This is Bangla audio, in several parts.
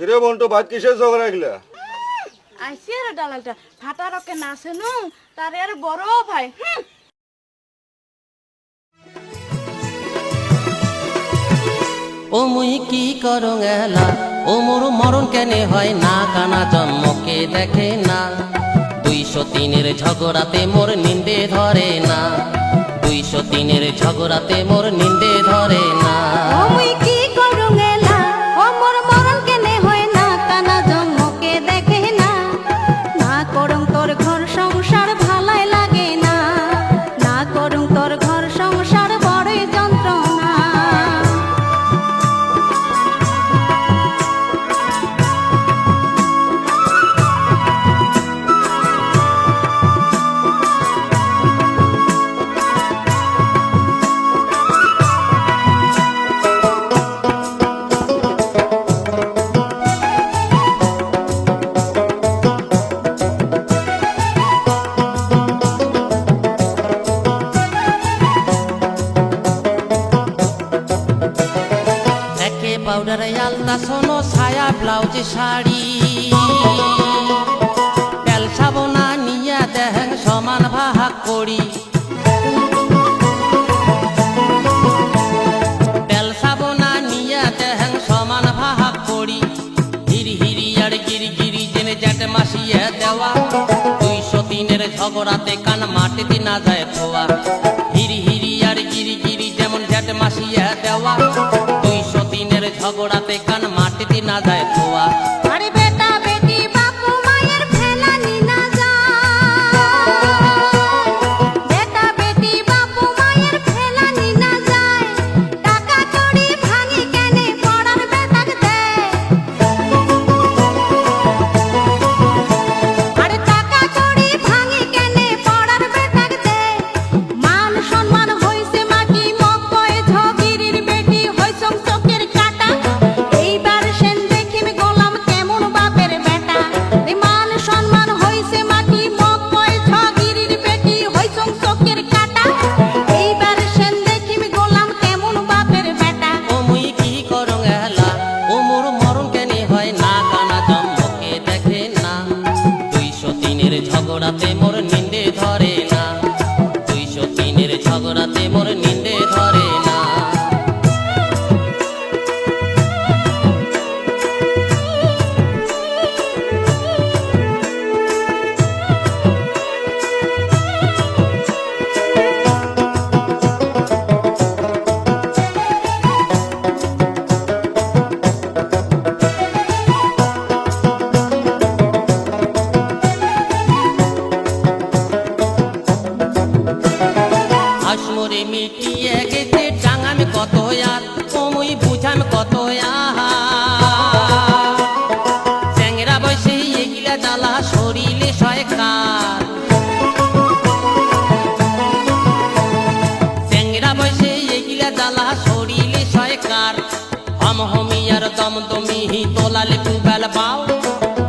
কিরে বন্টু ভাত কিসের ঝগড়া গেলা? আইসি আর দালালটা ফাটা রকে নাচে নু তার আর বড় ভাই। ও মুই কি করং এলা, ও মোর মরণ কেনে হয় না, কানা জন্মকে দেখে না। 203-এর ঝগড়াতে মোর নিন্দে ধরে না, 203-এর ঝগড়াতে মোর নিন্দে ধরে না। ও মুই কি করং এলা, ও মোর মরণ কেনে হয় না, কানা জন্মকে দেখে না। না করং তোর ঘর সংসার ভালাই লাগে না, না করং তোর ঘর সংসার বড়ই যন্ত্রণা। পাউডার আলতা সোনো ছায়া ব্লাউজ শাড়ি, তেল সাবনা নিয়া দেহেন সমান ভাগ করি। তেল সাবনা নিয়া দেহেন সমান ভাগ করি। হিরি হিরি আর গিরি গিরি জেনে জ্যাট মাসিয়ে দেওয়া, 203-এর ঝগড়াতে কান মাটিতে না যায় থোয়া। হিরি হিরি আর গিরি গিরি যেমন জ্যাট মাসিয়ে দেওয়া, 203-এর ঝগড়াতে কান মাটিতে না যায় থোয়া। আরে বেটা বেটি বাপু মায়ের ফেলানি না যায়, বেটা বেটি বাপু মায়ের ফেলানি না যায়। টাকা কড়ি ভাঙি কেনে পড়ার বেটাক দেয়, আরে টাকা কড়ি ভাঙি কেনে পড়ার বেটাক দেয়। মান সম্মান হইছে মাটি মকয় ঝগিরির বেটি হইছম চোখের কাটা। এইবার সেন দেখিম গোলাম কেমন বাপের বেটা। মান সম্মান হইছে মাটি মকয় ঝগিরির বেটি হইছম চোখের কাটা। এইবার সেন দেখিম গোলাম কেমন বাপের বেটা। ও মুই কি করং এলা, ও মোর মরণ কেনে হয় না, কানা জন্মকে দেখে না। 203-এর ঝগড়াতে মোর নিন্দে ধরে না, 203-এর ঝগড়াতে মোর নিন্দে ধরে না। আসমরে মিটিয়ে গেছে টাঙাম কত আর, ও মুই বুঝাম কত আর। চ্যাংরা বয়সে এগিলা জ্বালা শরীরে সয়কার, চ্যাংরা বয়সে এগিলা জ্বালা শরীরে সয়কার। হম হমিয়ার দমদমি তোলালে পুবেল পাও,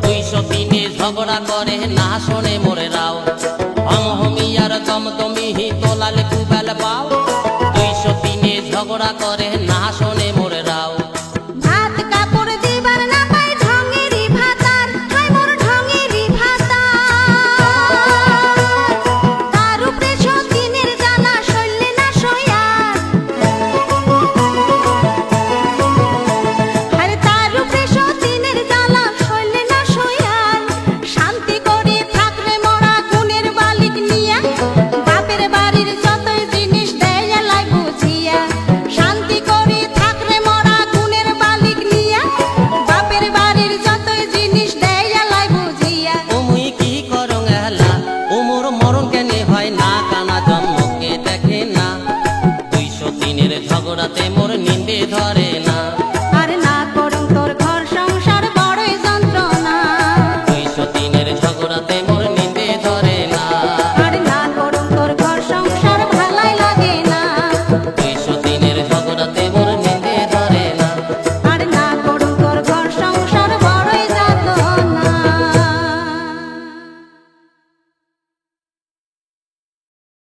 203-এ ঝগড়া করে না শোনে মোরে রাও। হম হমিয়ার দমদমি তোলালে পুবেল পাও, 203-এ ঝগড়া করে না শোনে মোরে রাও। ভাত কাপড় দিবার না পাই ঢঙেরি ভাতার, হায় মোর ঢঙেরি ভাতার। তার উপরে সতীনের জ্বালা সইলে না সইয়ার, আরে তার উপরে সতীনের জ্বালা সইলে না সইয়ার। শান্তি করে থাকলে মোরা গুণের বালিক নিয়া, বাপের বাড়ির যতই জিনিস দেয় লাই বুঝিয়া। শান্তি করে থাকলে মোরা গুণের বালিক নিয়া, বাপের বাড়ির যতই জিনিস দেয় লাই বুঝিয়া। ও মুই কি করং এলা, ও মোর মরণ